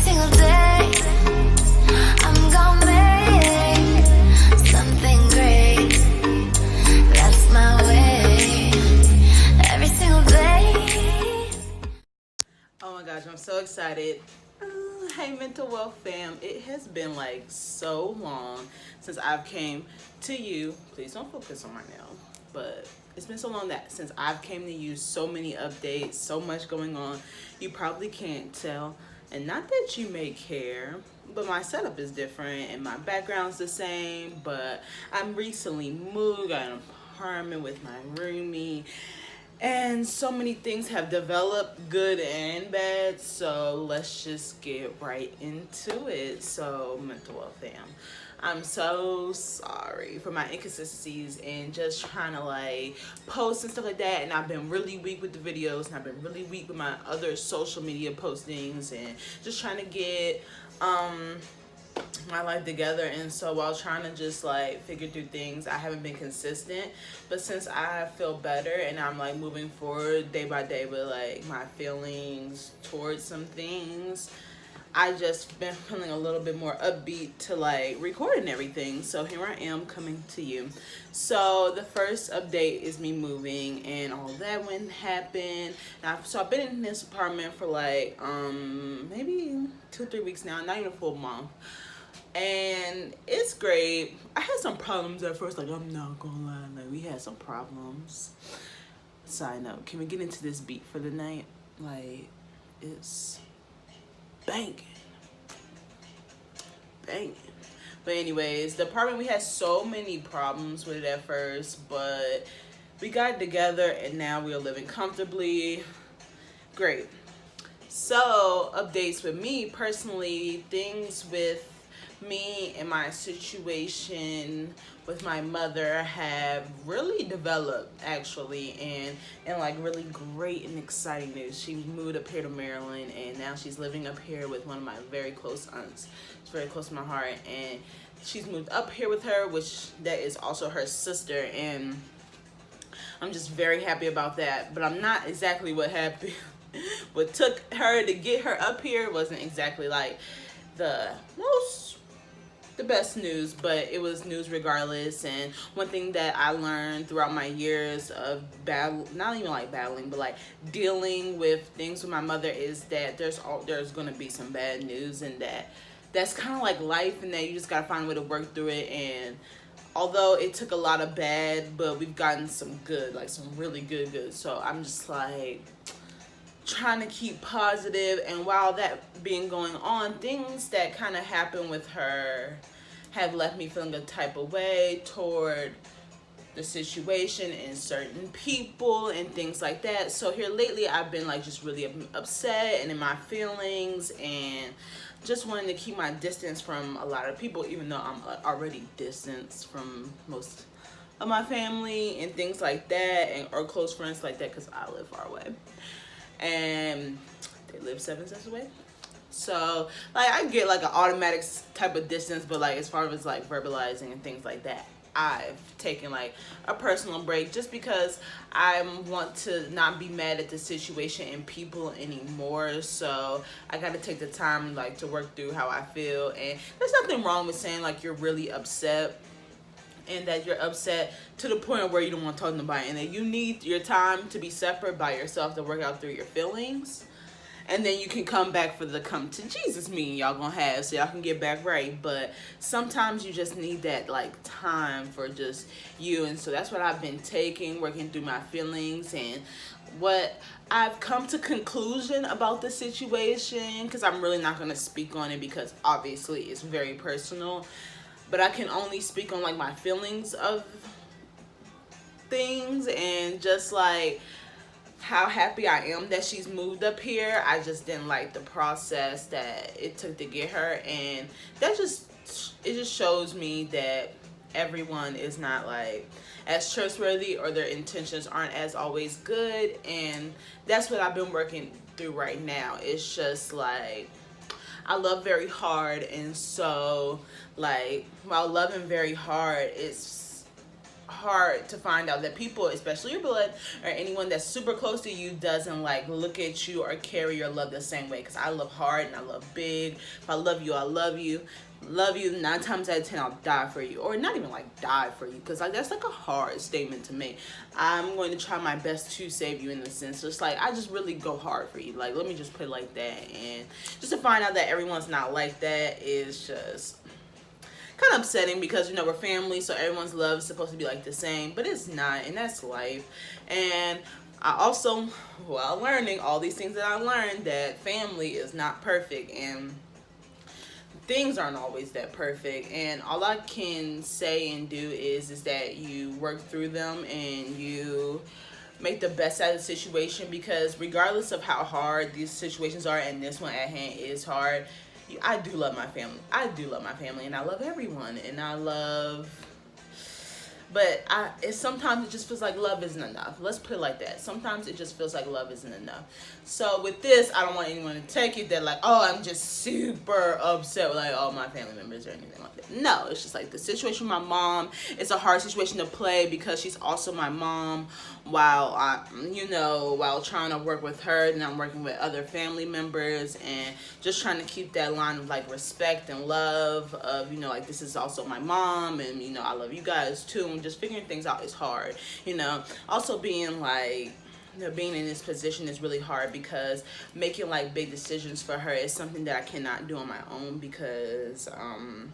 single day I'm gonna make something great. That's my way. Every single day. Oh my gosh, I'm so excited. Hey Mental Wealth fam, it has been like so long since I've came to you. Please don't focus on my nail, but it's been so long that since I've came to you, so many updates, so much going on. You probably can't tell, and not that you may care, but my setup is different and my background's the same. But I'm recently moved, got an apartment with my roomie, and so many things have developed, good and bad. So let's just get right into it. So Mental Wealth fam, I'm so sorry for my inconsistencies and just trying to like post and stuff like that. And I've been really weak with the videos, and I've been really weak with my other social media postings, and just trying to get my life together. And so while trying to just like figure through things, I haven't been consistent. But since I feel better and I'm like moving forward day by day with like my feelings towards some things, I just been feeling a little bit more upbeat to like recording everything. So here I am coming to you. So the first update is me moving and all that when happened. So I've been in this apartment for like maybe 2-3 weeks now, not even a full month. And it's great. I had some problems at first, like I'm not gonna lie, like we had some problems. Side note, can we get into this beat for the night? Like, it's banging. But anyways, the apartment, we had so many problems with it at first, but we got it together and now we're living comfortably. Great. So updates with me personally, things with me and my situation with my mother have really developed actually, and like really great and exciting news. She moved up here to Maryland, and now she's living up here with one of my very close aunts. It's very close to my heart, and she's moved up here with her, which that is also her sister, and I'm just very happy about that. But I'm not exactly what happened. What took her to get her up here wasn't exactly like the best news, but it was news regardless. And one thing that I learned throughout my years of not even like battling, but like dealing with things with my mother, is that there's going to be some bad news, and that's kind of like life, and that you just got to find a way to work through it. And although it took a lot of bad, but we've gotten some good, like some really good. So I'm just like trying to keep positive. And while that being going on, things that kind of happened with her have left me feeling a type of way toward the situation and certain people and things like that. So here lately I've been like just really upset and in my feelings, and just wanting to keep my distance from a lot of people, even though I'm already distanced from most of my family and things like that, and or close friends like that, because I live far away and they live 7 steps away. So like I get like an automatic type of distance, but like as far as like verbalizing and things like that, I've taken like a personal break, just because I want to not be mad at the situation and people anymore. So I got to take the time like to work through how I feel. And there's nothing wrong with saying like you're really upset, and that you're upset to the point where you don't want to talk to nobody, and that you need your time to be separate by yourself to work out through your feelings. And then you can come back for the come to Jesus meeting y'all gonna have, so y'all can get back right. But sometimes you just need that like time for just you. And so that's what I've been taking, working through my feelings, and what I've come to conclusion about the situation, because I'm really not gonna speak on it because obviously it's very personal. But I can only speak on like my feelings of things, and just like how happy I am that she's moved up here. I just didn't like the process that it took to get her, and it just shows me that everyone is not like as trustworthy, or their intentions aren't as always good. And that's what I've been working through right now. It's just like I love very hard, and so like while loving very hard, it's hard to find out that people, especially your blood or anyone that's super close to you, doesn't like look at you or carry your love the same way. Because I love hard and I love big. If I love you, I love you. Love you 9 times out of 10. I'll die for you, or not even like die for you, because like that's like a hard statement to make. I'm going to try my best to save you in the sense, just like I just really go hard for you. Like, let me just put it like that. And just to find out that everyone's not like that is just kind of upsetting, because you know we're family, so everyone's love is supposed to be like the same, but it's not, and that's life. And I also, while learning all these things that I learned, that family is not perfect, and things aren't always that perfect, and all I can say and do is that you work through them and you make the best out of the situation, because regardless of how hard these situations are, and this one at hand is hard, I do love my family. I do love my family, and I love everyone, and I love, but sometimes it just feels like love isn't enough. Let's put it like that. Sometimes it just feels like love isn't enough. So with this, I don't want anyone to take it that like, oh, I'm just super upset with like all my family members or anything like that. No, it's just like the situation with my mom. It's a hard situation to play, because she's also my mom, while while trying to work with her, and I'm working with other family members, and just trying to keep that line of like respect and love of, like this is also my mom, and I love you guys too. And just figuring things out is hard. Also being like, being in this position is really hard, because making like big decisions for her is something that I cannot do on my own, because I'm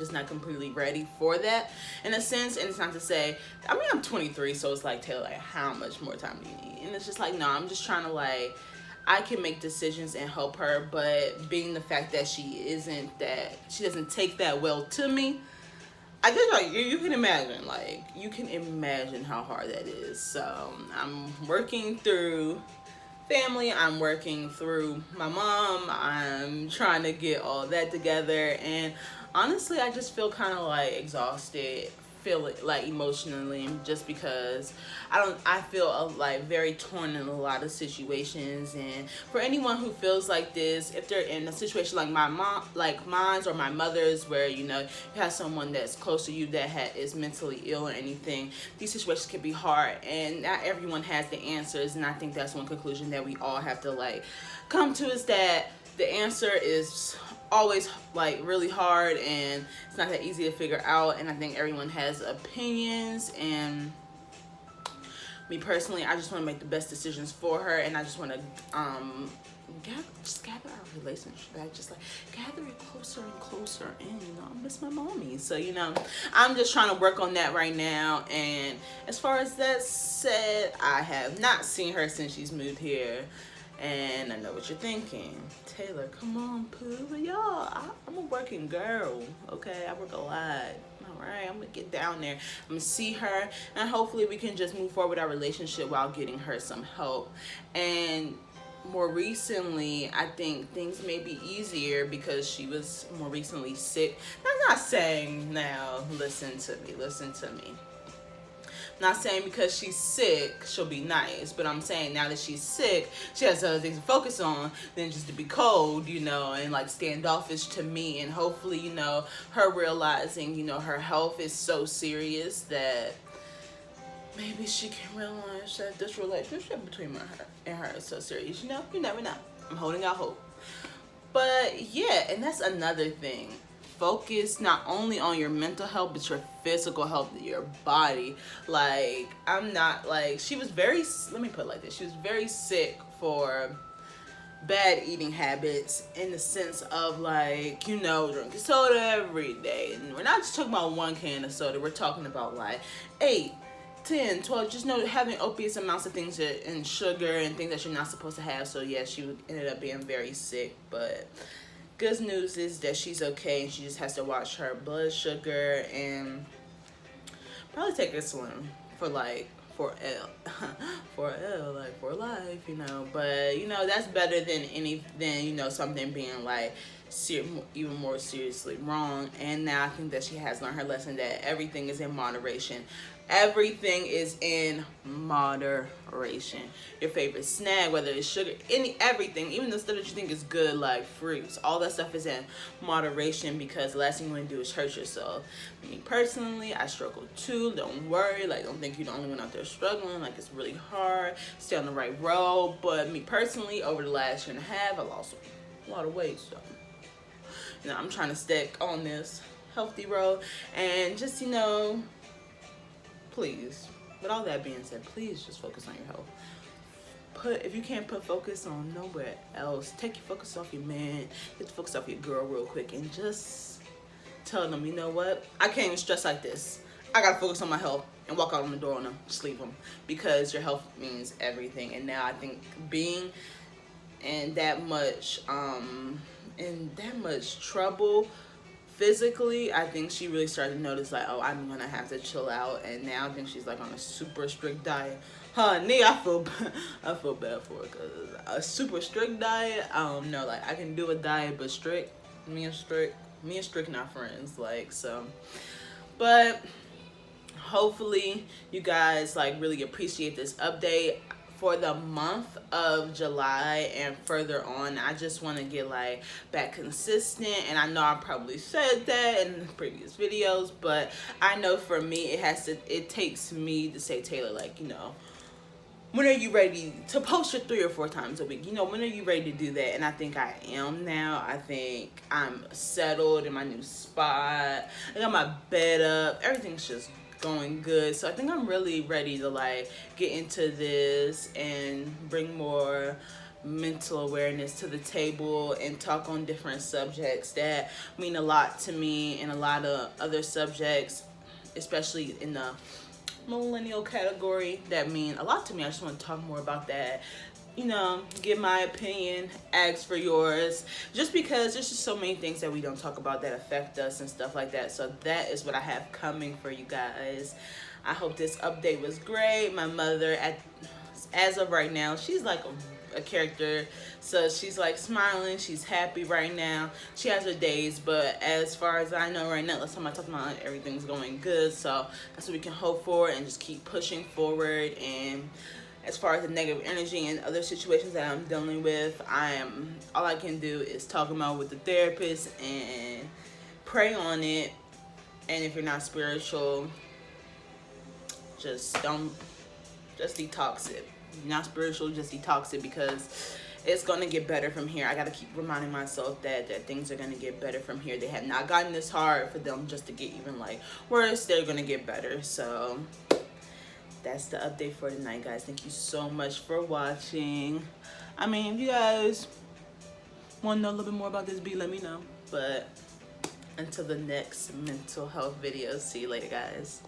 just not completely ready for that in a sense. And it's not to say, I'm 23, so it's like, Taylor, like, how much more time do you need? And it's just like, no, I'm just trying to like, I can make decisions and help her, but being the fact that she doesn't take that well to me, I guess like you can imagine how hard that is. So I'm working through family, I'm working through my mom, I'm trying to get all that together, and honestly I just feel kind of like exhausted, feel it like emotionally, just because I feel like very torn in a lot of situations. And for anyone who feels like this, if they're in a situation like my mom, like mine's or my mother's, where you have someone that's close to you that is mentally ill or anything, these situations can be hard, and not everyone has the answers. And I think that's one conclusion that we all have to like come to, is that the answer is always like really hard, and it's not that easy to figure out. And I think everyone has opinions, and me personally, I just want to make the best decisions for her, and I just want to gather our relationship back, just like gather it closer and closer. And I miss my mommy, so I'm just trying to work on that right now. And as far as that said, I have not seen her since she's moved here. And I know what you're thinking, Taylor, come on, Pooh. Y'all, I'm a working girl, okay? I work a lot. All right, I'm gonna get down there. I'm gonna see her, and hopefully we can just move forward with our relationship while getting her some help. And more recently, I think things may be easier because she was more recently sick. I'm not saying now, listen to me. Not saying because she's sick she'll be nice, but I'm saying now that she's sick, she has other things to focus on than just to be cold, and like standoffish to me. And hopefully, her realizing, her health is so serious that maybe she can realize that this relationship between her and her is so serious. You never know. I'm holding out hope. But yeah, and that's another thing. Focus not only on your mental health, but your physical health, your body. Like, I'm not like, she was very, let me put it like this, she was very sick for bad eating habits, in the sense of like, drinking soda every day. And we're not just talking about one can of soda, we're talking about like 8, 10, 12, just having opiate amounts of things and sugar and things that you're not supposed to have. So yeah, she ended up being very sick, but good news is that she's okay, and she just has to watch her blood sugar and probably take insulin for life, But that's better than something being like even more seriously wrong. And now I think that she has learned her lesson, that everything is in moderation. Everything is in moderation. Your favorite snack, whether it's sugar, everything, even the stuff that you think is good, like fruits, all that stuff is in moderation, because the last thing you want to do is hurt yourself. Me personally, I struggle too. Don't worry. Like, don't think you're the only one out there struggling. Like, it's really hard. Stay on the right road. But me personally, over the last year and a half, I lost a lot of weight. So, you know, I'm trying to stick on this healthy road, and just, you know, please, with all that being said, please just focus on your health. If you can't put focus on nowhere else, take your focus off your man, get the focus off your girl real quick, and just tell them, you know what, I can't even stress like this. I gotta focus on my health, and walk out on the door on them, just leave them, because your health means everything. And now I think being in that much trouble physically, I think she really started to notice, like, oh, I'm gonna have to chill out. And now I think she's like on a super strict diet. Honey, I feel bad for her, because a super strict diet, I don't know, like, I can do a diet, but strict, me and strict not friends, like, so. But hopefully you guys like really appreciate this update for the month of July and further on. I just want to get like back consistent, and I know I probably said that in previous videos, but I know for me it takes me to say, Taylor, like, you know, when are you ready to post your 3 or 4 times a week? You know, when are you ready to do that? And I think I am now. I think I'm settled in my new spot. I got my bed up. Everything's just going good. So I think I'm really ready to like get into this and bring more mental awareness to the table and talk on different subjects that mean a lot to me, and a lot of other subjects, especially in the millennial category, that mean a lot to me. I just want to talk more about that, you know, give my opinion, ask for yours, just because there's just so many things that we don't talk about that affect us and stuff like that. So that is what I have coming for you guys. I hope this update was great. My mother, as of right now, she's like a character, so she's like smiling, she's happy right now. She has her days, but as far as I know right now, last time I talked about it, everything's going good. So that's what we can hope for, and just keep pushing forward. And as far as the negative energy and other situations that I'm dealing with, all I can do is talk about with the therapist and pray on it. And if you're not spiritual, just detox it. If you're not spiritual, just detox it, because it's gonna get better from here. I gotta keep reminding myself that things are gonna get better from here. They have not gotten this hard for them just to get even like worse. They're gonna get better. So that's the update for tonight, guys. Thank you so much for watching. I mean, if you guys want to know a little bit more about this beat, let me know. But until the next mental health video, see you later, guys.